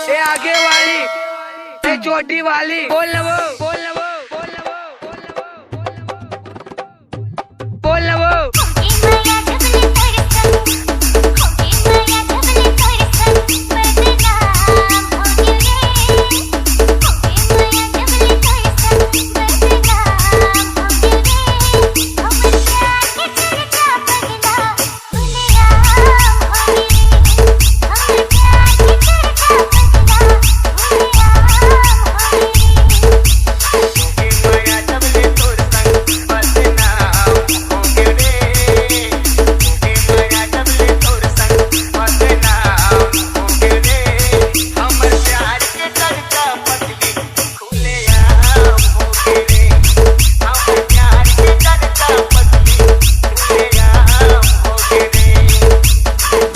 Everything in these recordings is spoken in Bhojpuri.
ये आगे वाली, ये छोटी वाली, बोल ना वो, बोल ना वो, बोल ना वो, बोल ना वो।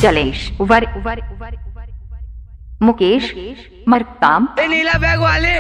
जलेश मुकेश मरकाम ये नीला बैग वाले,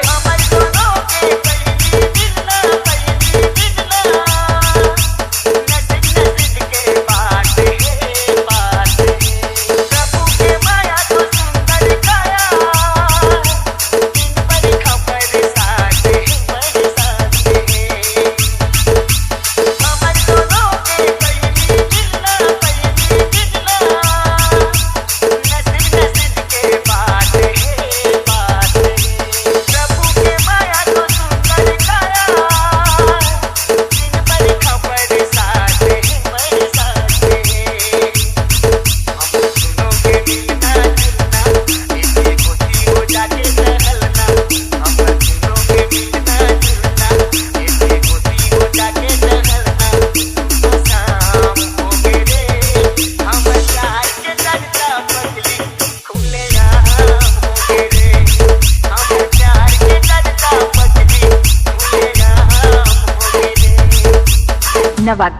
नवागा।